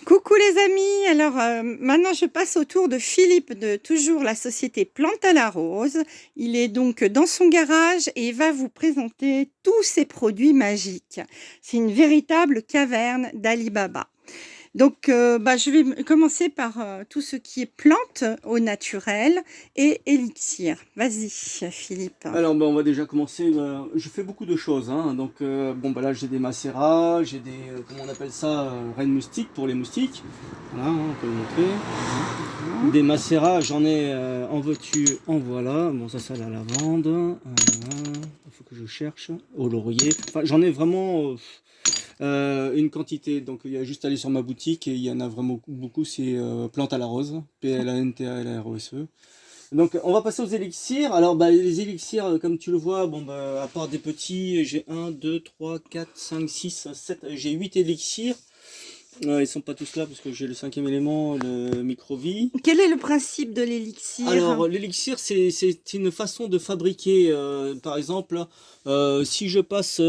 Coucou les amis, alors maintenant je passe au tour de Philippe de toujours la société Plante à la Rose. Il est donc dans son garage et il va vous présenter tous ses produits magiques. C'est une véritable caverne d'Ali Baba. Donc je vais commencer par tout ce qui est plantes au naturel et élixir. Vas-y Philippe. Alors, on va déjà commencer. Je fais beaucoup de choses, hein. Donc, là, j'ai des macérats, j'ai des, comment on appelle ça, reines moustiques pour les moustiques. Voilà, hein, on peut le montrer. Des macérats, j'en ai en veux-tu, en voilà. Bon, ça, la lavande. Il faut que je cherche. Au laurier. Enfin, j'en ai vraiment une quantité. Donc, il y a juste à aller sur ma boutique et il y en a vraiment beaucoup. C'est Plante à la Rose, Plantalrose. Donc on va passer aux élixirs. Alors les élixirs, comme tu le vois, à part des petits, j'ai 1, 2, 3, 4, 5, 6, 7, j'ai 8 élixirs. Ils sont pas tous là parce que j'ai le cinquième élément, le micro-vie. Quel est le principe de l'élixir? Alors l'élixir, c'est une façon de fabriquer, par exemple, si je passe,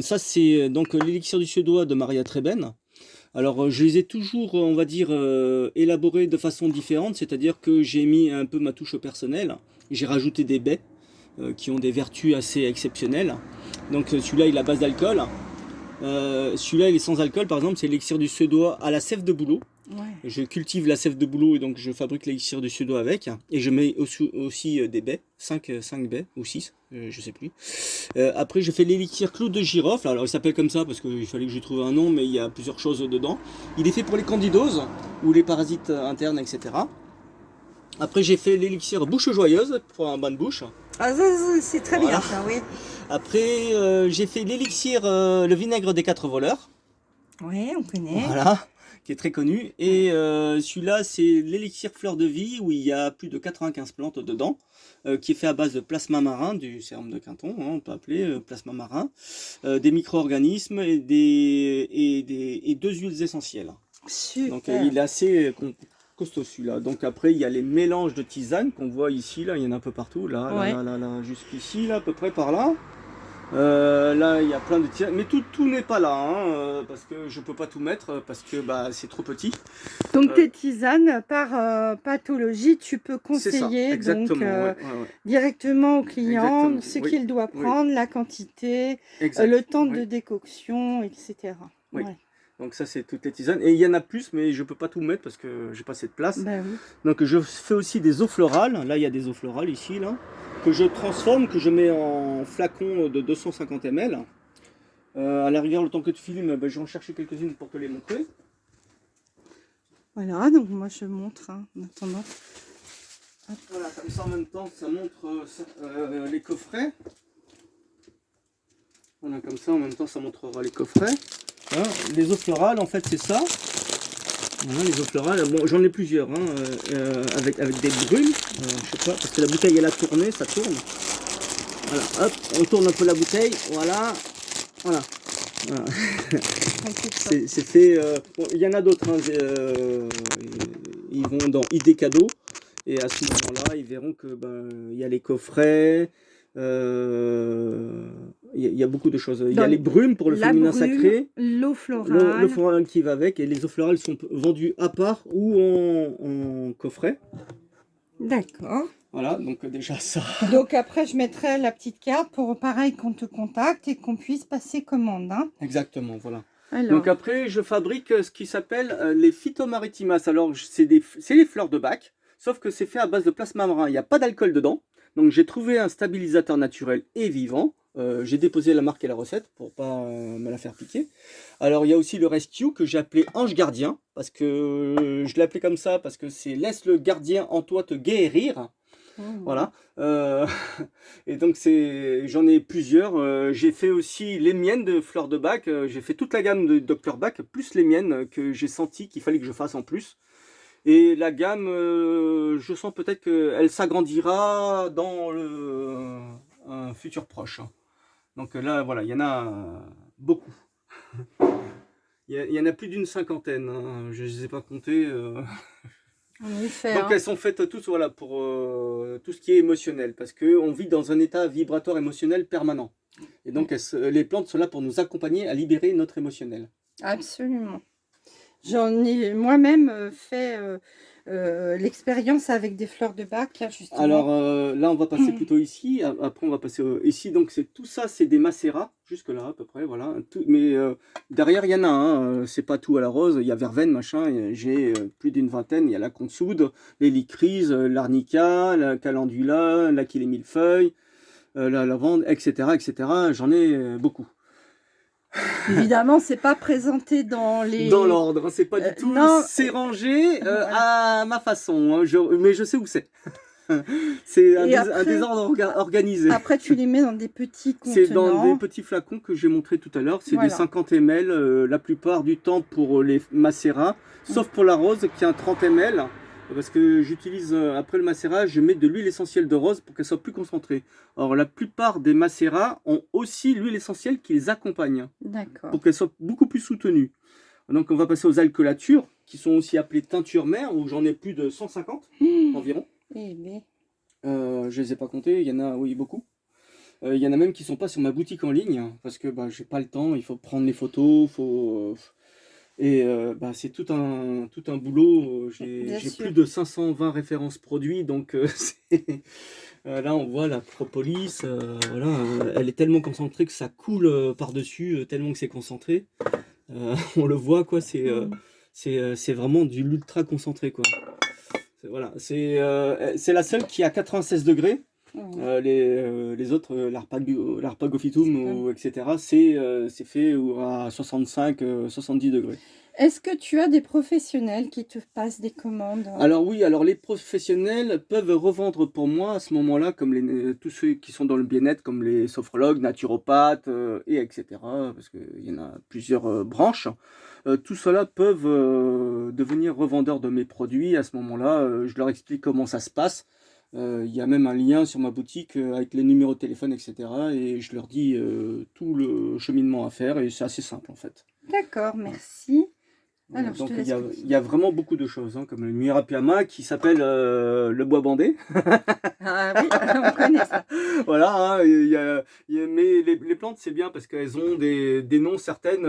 ça c'est donc l'élixir du suédois de Maria Treben. Alors, je les ai toujours, on va dire, élaborés de façon différente, c'est-à-dire que j'ai mis un peu ma touche personnelle. J'ai rajouté des baies qui ont des vertus assez exceptionnelles. Donc, celui-là, il a base d'alcool. Celui-là, il est sans alcool, par exemple, c'est l'élixir du suédois à la sève de bouleau. Ouais. Je cultive la sève de bouleau et donc je fabrique l'élixir du suédois avec. Et je mets aussi des baies, 5 baies ou 6, je sais plus. Après, je fais l'élixir clou de girofle. Alors, il s'appelle comme ça parce qu'il fallait que je trouve un nom, mais il y a plusieurs choses dedans. Il est fait pour les candidoses ou les parasites internes, etc. Après, j'ai fait l'élixir bouche joyeuse pour un bain de bouche. Ah, c'est très bien ça, oui. Après, j'ai fait l'élixir, le vinaigre des 4 voleurs. Oui, on connaît. Voilà, qui est très connu. Et celui-là, c'est l'élixir fleur de vie où il y a plus de 95 plantes dedans, qui est fait à base de plasma marin, du sérum de Quinton, hein, on peut appeler plasma marin, des micro-organismes et 2 huiles essentielles. Super. Donc il est assez costaud celui-là. Donc après, il y a les mélanges de tisanes qu'on voit ici, là, il y en a un peu partout, là, Ouais. là, jusqu'ici, là, à peu près par là. Là il y a plein de tisanes, mais tout n'est pas là, hein, parce que je peux pas tout mettre parce que c'est trop petit. Donc tes tisanes, par pathologie, tu peux conseiller ça, donc ouais. directement au client Exactement, ce oui, qu'il doit oui. prendre, la quantité, Exact, le temps oui. de décoction, etc. Oui. Ouais. Donc ça c'est toutes les tisanes. Et il y en a plus, mais je peux pas tout mettre parce que j'ai pas assez de place. Bah oui. Donc je fais aussi des eaux florales. Là il y a des eaux florales ici, là, que je transforme, que je mets en flacon de 250 ml. À la rigueur, le temps que tu filmes, je vais en chercher quelques-unes pour te les montrer. Voilà, donc moi je montre en attendant. Voilà, comme ça en même temps, ça montre les coffrets. Voilà, comme ça en même temps, ça montrera les coffrets. Hein, les eaux florales, en fait, c'est ça. Voilà, les eaux florales, bon, j'en ai plusieurs, hein, avec des brumes. Je sais pas, parce que la bouteille, elle a tourné, ça tourne. Voilà, hop, on tourne un peu la bouteille, voilà. Voilà. C'est fait. Bon, il y en a d'autres, hein, ils vont dans idées cadeaux. Et à ce moment-là, ils verront que il y a les coffrets, il y a beaucoup de choses. Il y a les brumes pour le féminin sacré, l'eau florale. l'eau florale qui va avec, et les eaux florales sont vendues à part ou en coffret. D'accord. Voilà, donc déjà ça. Donc après, je mettrai la petite carte pour pareil qu'on te contacte et qu'on puisse passer commande. Hein. Exactement, voilà. Alors. Donc après, je fabrique ce qui s'appelle les phytomaritimas. Alors, c'est les fleurs de bac. Sauf que c'est fait à base de plasma marin, il n'y a pas d'alcool dedans. Donc j'ai trouvé un stabilisateur naturel et vivant. J'ai déposé la marque et la recette pour pas me la faire piquer. Alors il y a aussi le rescue que j'ai appelé ange gardien. Parce que je l'ai appelé comme ça parce que c'est laisse le gardien en toi te guérir. Voilà. Et donc j'en ai plusieurs. J'ai fait aussi les miennes de fleurs de bac. J'ai fait toute la gamme de Dr Bach plus les miennes que j'ai senti qu'il fallait que je fasse en plus. Et la gamme, je sens peut-être qu'elle s'agrandira dans un futur proche. Donc là, voilà, il y en a beaucoup. Il y en a plus d'une cinquantaine, hein. Je ne les ai pas comptées. Donc elles sont faites toutes voilà, pour tout ce qui est émotionnel, parce qu'on vit dans un état vibratoire émotionnel permanent. Et donc les plantes sont là pour nous accompagner à libérer notre émotionnel. Absolument. J'en ai moi-même fait l'expérience avec des fleurs de bac, justement. Alors là, on va passer plutôt ici. Après, on va passer ici. Donc, tout ça, c'est des macérats, jusque là à peu près, voilà. Mais derrière, il y en a un. C'est pas tout à la rose. Il y a verveine, machin. J'ai plus d'une vingtaine. Il y a la consoude, l'hélicryse, l'arnica, la calendula, l'aquilée millefeuille, la lavande, etc., etc. J'en ai beaucoup. Évidemment, c'est pas présenté dans les... Dans l'ordre, c'est pas du tout. non. C'est rangé à ma façon. Hein. Mais je sais où c'est. C'est un désordre organisé. Après, tu les mets dans des petits contenants. C'est dans des petits flacons que j'ai montré tout à l'heure. C'est des 50 ml la plupart du temps pour les macérats, sauf pour la rose qui a un 30 ml. Parce que j'utilise, après le macérage, je mets de l'huile essentielle de rose pour qu'elle soit plus concentrée. Or, la plupart des macérats ont aussi l'huile essentielle qui les accompagne. D'accord. Pour qu'elle soit beaucoup plus soutenue. Donc, on va passer aux alcoolatures, qui sont aussi appelées teintures mères, où j'en ai plus de 150 environ. Eh bien. Je les ai pas comptés, il y en a, oui, beaucoup. Il y en a même qui sont pas sur ma boutique en ligne, parce que j'ai pas le temps, il faut prendre les photos, c'est tout un boulot. J'ai plus de 520 références produits, donc là on voit la propolis, voilà, elle est tellement concentrée que ça coule par-dessus, tellement que c'est concentré. On le voit, quoi, c'est vraiment du l'ultra concentré, quoi. Voilà, c'est la seule qui a 96 degrés. Les autres, l'Arpagophytum, etc., c'est fait à 65-70 degrés. Est-ce que tu as des professionnels qui te passent des commandes? Alors oui, les professionnels peuvent revendre pour moi à ce moment-là, comme tous ceux qui sont dans le bien-être, comme les sophrologues, naturopathes, etc., parce qu'il y en a plusieurs branches. Tout cela peuvent devenir revendeurs de mes produits. À ce moment-là, je leur explique comment ça se passe. Il y a même un lien sur ma boutique avec les numéros de téléphone, etc. Et je leur dis tout le cheminement à faire et c'est assez simple en fait. D'accord, merci. Alors, donc il y a vraiment beaucoup de choses, hein, comme le Mirapiama qui s'appelle le bois bandé. Ah oui, on connaît ça. Voilà, hein, mais les plantes c'est bien parce qu'elles ont des noms certaines,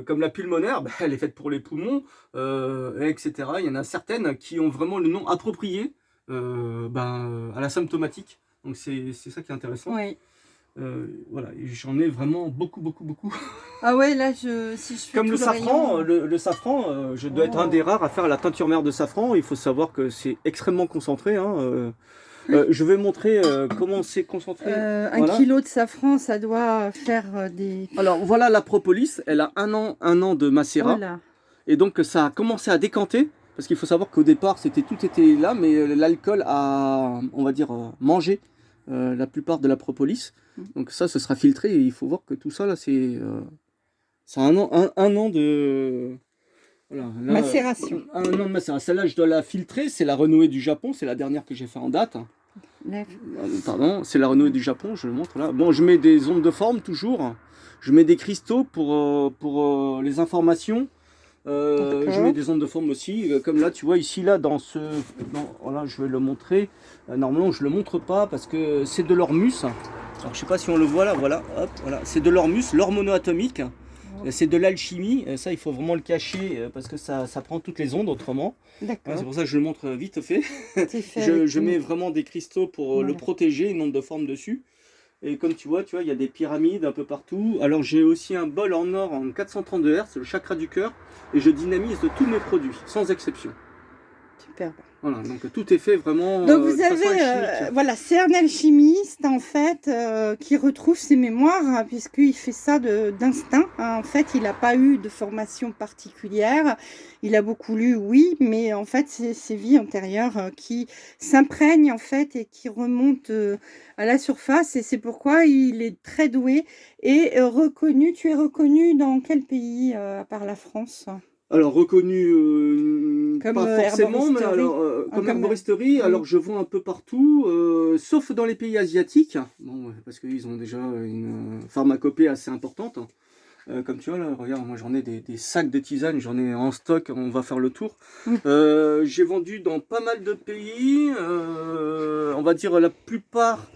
comme la pulmonaire, elle est faite pour les poumons, etc. Il y en a certaines qui ont vraiment le nom approprié à la symptomatique. Donc c'est ça qui est intéressant. Oui. Voilà, j'en ai vraiment beaucoup. Ah ouais, là, si je fais comme le safran, le safran, je dois être un des rares à faire la teinture mère de safran. Il faut savoir que c'est extrêmement concentré. Hein, je vais montrer comment c'est concentré. Un kilo de safran, ça doit faire des... Alors voilà la propolis, elle a un an de macérat. Voilà. Et donc ça a commencé à décanter. Parce qu'il faut savoir qu'au départ, tout était là, mais l'alcool a, on va dire, mangé la plupart de la propolis. Donc ça, ce sera filtré et il faut voir que tout ça, là, c'est un an de... Voilà, là, macération. Un an de macération. Celle-là, je dois la filtrer. C'est la renouée du Japon. C'est la dernière que j'ai fait en date. Pardon, c'est la renouée du Japon. Je le montre là. Bon, je mets des ondes de forme toujours. Je mets des cristaux pour les informations. Je mets des ondes de forme aussi. Comme là, tu vois, ici, là, voilà, je vais le montrer. Normalement, je le montre pas parce que c'est de l'ormus. Alors, je sais pas si on le voit là. Voilà, hop, voilà. C'est de l'ormus, l'or monoatomique. C'est de l'alchimie, ça il faut vraiment le cacher parce que ça prend toutes les ondes autrement. C'est pour ça que je le montre vite fait. Je mets vraiment des cristaux pour le protéger, une onde de forme dessus. Et comme tu vois, il y a des pyramides un peu partout. Alors j'ai aussi un bol en or en 432 Hz, c'est le chakra du cœur. Et je dynamise de tous mes produits, sans exception. Superbe. Voilà, donc tout est fait vraiment. Donc vous avez, voilà, c'est un alchimiste en fait qui retrouve ses mémoires hein, puisqu'il fait ça d'instinct. Hein. En fait, il n'a pas eu de formation particulière. Il a beaucoup lu, oui, mais en fait, c'est ses vies antérieures qui s'imprègnent en fait et qui remontent à la surface. Et c'est pourquoi il est très doué et reconnu. Tu es reconnu dans quel pays à part la France ? Alors reconnu, pas forcément, mais alors, comme herboristerie, alors je vends un peu partout, sauf dans les pays asiatiques, bon, parce qu'ils ont déjà une pharmacopée assez importante. Comme tu vois là, regarde, moi j'en ai des sacs de tisane, j'en ai en stock, on va faire le tour. J'ai vendu dans pas mal de pays, on va dire la plupart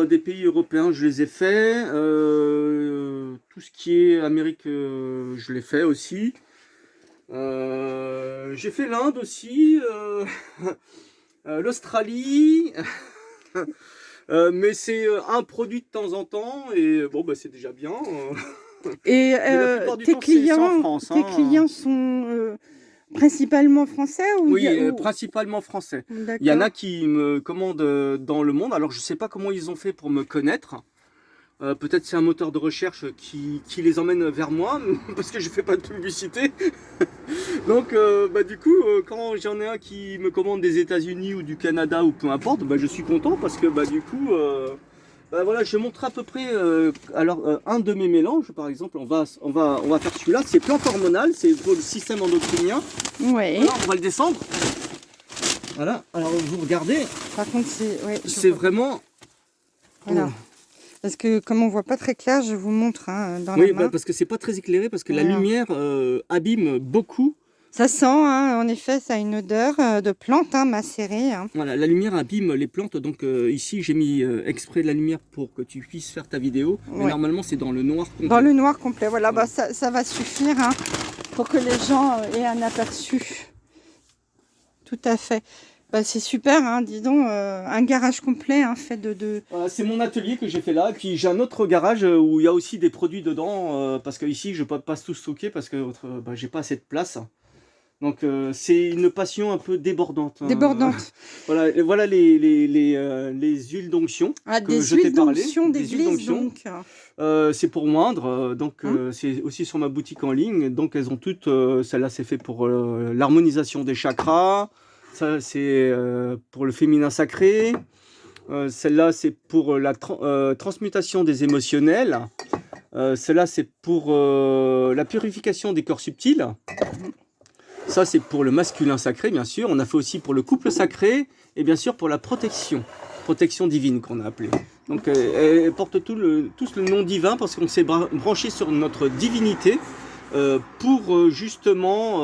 des pays européens, je les ai faits. Tout ce qui est Amérique, je l'ai fait aussi. J'ai fait l'Inde aussi, l'Australie, mais c'est un produit de temps en temps, et bon, bah, c'est déjà bien. Et Mais la plupart du temps, c'est en France. tes clients sont principalement français ou, Oui, ou... principalement français. Il y en D'accord. a qui me commandent dans le monde, alors je sais pas comment ils ont fait pour me connaître. Peut-être c'est un moteur de recherche qui les emmène vers moi, parce que je fais pas de publicité. Donc bah, du coup, quand j'en ai un qui me commande des États-Unis ou du Canada ou peu importe, bah, je suis content parce que bah, du coup, bah, voilà, je montre à peu près un de mes mélanges. Par exemple, on va faire celui-là. C'est plante hormonale, c'est pour le système endocrinien. Ouais. Voilà, on va le descendre. Voilà. Alors vous regardez, Par contre, c'est... Ouais, c'est vraiment. Voilà. Parce que comme on voit pas très clair, je vous montre hein, dans Oui, la main. bah, parce que c'est pas très éclairé, parce que la Alors. lumière abîme beaucoup. Ça sent, hein, en effet, ça a une odeur de plante hein, macérée. Hein. Voilà, la lumière abîme les plantes, donc ici j'ai mis exprès de la lumière pour que tu puisses faire ta vidéo, mais Ouais. normalement c'est dans le noir complet. Dans le noir complet, voilà, Voilà. bah, ça va suffire hein, pour que les gens aient un aperçu. Tout à fait. Bah, c'est super, hein, dis donc, un garage complet hein, fait de... Voilà, c'est mon atelier que j'ai fait là, et puis j'ai un autre garage où il y a aussi des produits dedans, parce que ici je peux pas tout stocker parce que bah, j'ai pas assez de place. Donc c'est une passion un peu débordante. Hein. Débordante. Voilà, et voilà les huiles d'onction Ah, que des je t'ai huiles parlé. d'onction Des huiles d'église d'onction. donc. C'est pour moindre, donc Hein c'est aussi sur ma boutique en ligne. Donc elles ont toutes, celle-là c'est fait pour l'harmonisation des chakras, ça c'est pour le féminin sacré, celle-là c'est pour la transmutation des émotionnels, celle-là c'est pour la purification des corps subtils. Ça, c'est pour le masculin sacré, bien sûr. On a fait aussi pour le couple sacré et bien sûr pour la protection divine qu'on a appelée. Donc, elle porte tous le nom divin parce qu'on s'est branché sur notre divinité pour justement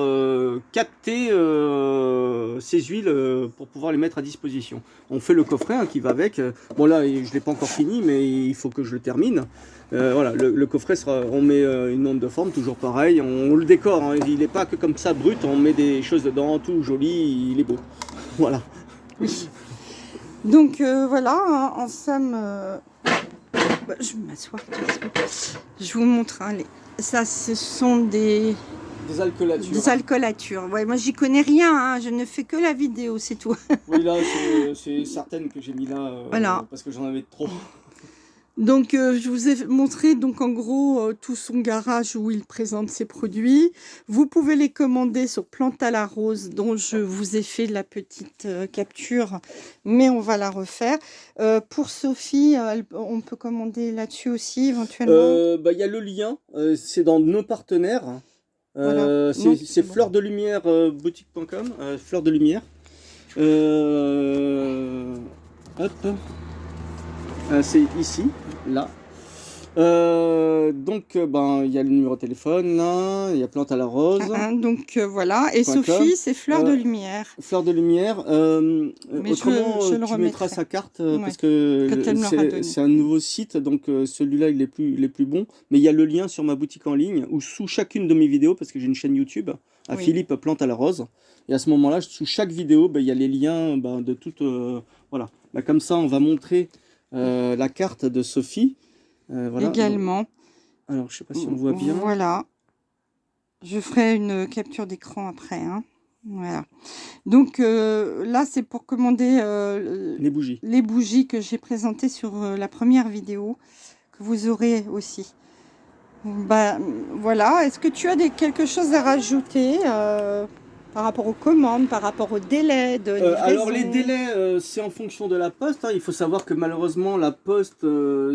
capter ces huiles pour pouvoir les mettre à disposition. On fait le coffret hein, qui va avec. Bon là, je ne l'ai pas encore fini, mais il faut que je le termine. Voilà, le coffret sera, on met une onde de forme, toujours pareil, on le décore, hein, il n'est pas que comme ça brut, on met des choses dedans, tout joli, il est beau. Voilà. Oui. Donc voilà, hein, en somme, bah, je vais m'asseoir. Je vous montre, hein, ça ce sont des alcoolatures. Ouais, moi j'y connais rien, hein, je ne fais que la vidéo, c'est tout. Oui là, c'est certaines que j'ai mis là, voilà. parce que j'en avais trop. Donc je vous ai montré donc en gros tout son garage où il présente ses produits. Vous pouvez les commander sur Plante à la Rose dont je vous ai fait la petite capture, mais on va la refaire. Pour Sophie, on peut commander là-dessus aussi éventuellement. Bah, y a le lien, c'est dans nos partenaires. Voilà. C'est bon. Fleur de Lumière boutique.com, Fleur de Lumière. Hop. C'est ici, là. Donc, ben, il y a le numéro de téléphone, là, il y a Plante à la Rose. Donc, voilà. Et Sophie, c'est Fleur de Lumière. Fleur de Lumière. Mais autrement, tu mettras sa carte, ouais. Parce que c'est un nouveau site, donc celui-là, il est plus bon. Mais il y a le lien sur ma boutique en ligne, ou sous chacune de mes vidéos, parce que j'ai une chaîne YouTube, à oui. Philippe Plante à la Rose. Et à ce moment-là, sous chaque vidéo, il y a les liens de toutes... voilà. Là, comme ça, on va montrer... la carte de Sophie. Voilà. Également. Alors, je sais pas si on voit bien. Voilà. Je ferai une capture d'écran après. Hein. Voilà. Donc là, c'est pour commander les bougies. Les bougies que j'ai présentées sur la première vidéo, que vous aurez aussi. Bah, voilà. Est-ce que tu as quelque chose à rajouter par rapport aux commandes, par rapport aux délais de livraison? Alors les délais, c'est en fonction de la poste. Hein. Il faut savoir que malheureusement la poste,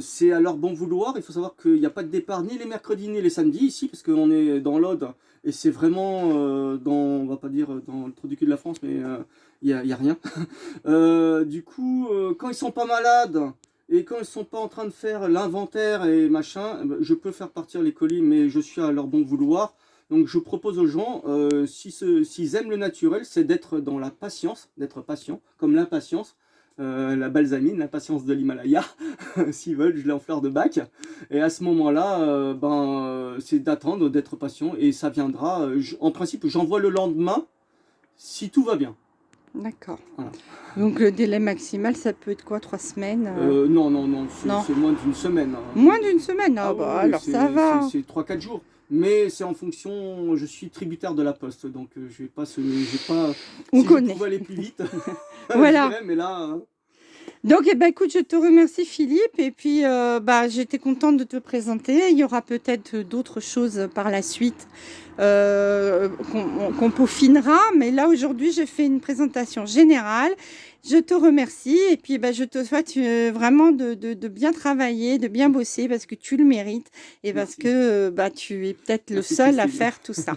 c'est à leur bon vouloir. Il faut savoir qu'il n'y a pas de départ ni les mercredis ni les samedis ici, parce qu'on est dans l'Aude et c'est vraiment on va pas dire dans le trou du cul de la France, mais il y a rien. Du coup, quand ils sont pas malades et quand ils sont pas en train de faire l'inventaire et machin, je peux faire partir les colis, mais je suis à leur bon vouloir. Donc je propose aux gens, s'ils aiment le naturel, c'est d'être dans la patience, d'être patient, comme l'impatience. la balsamine, la patience de l'Himalaya, s'ils veulent, je l'ai en fleur de bac. Et à ce moment-là, c'est d'attendre, d'être patient, et ça viendra. En principe, j'envoie le lendemain, si tout va bien. D'accord. Voilà. Donc le délai maximal, ça peut être quoi, 3 semaines? Non, Non. c'est moins d'une semaine. Hein. Moins d'une semaine? Ah Ah bah oui, alors ça va. c'est 3-4 jours. Mais c'est en fonction, je suis tributaire de la poste, donc je vais pas, On si connaît. je pouvais aller plus vite, Voilà. je dirais, mais là... hein. Donc, eh ben, écoute, je te remercie Philippe, et puis j'étais contente de te présenter. Il y aura peut-être d'autres choses par la suite qu'on peaufinera, mais là aujourd'hui, je fais une présentation générale. Je te remercie, et puis je te souhaite vraiment de bien travailler, de bien bosser, parce que tu le mérites, et parce Merci. que tu es peut-être le Merci, seul à Christine. faire tout ça.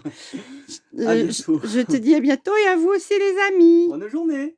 À bientôt. Je te dis à bientôt, et à vous aussi les amis. Bonne journée.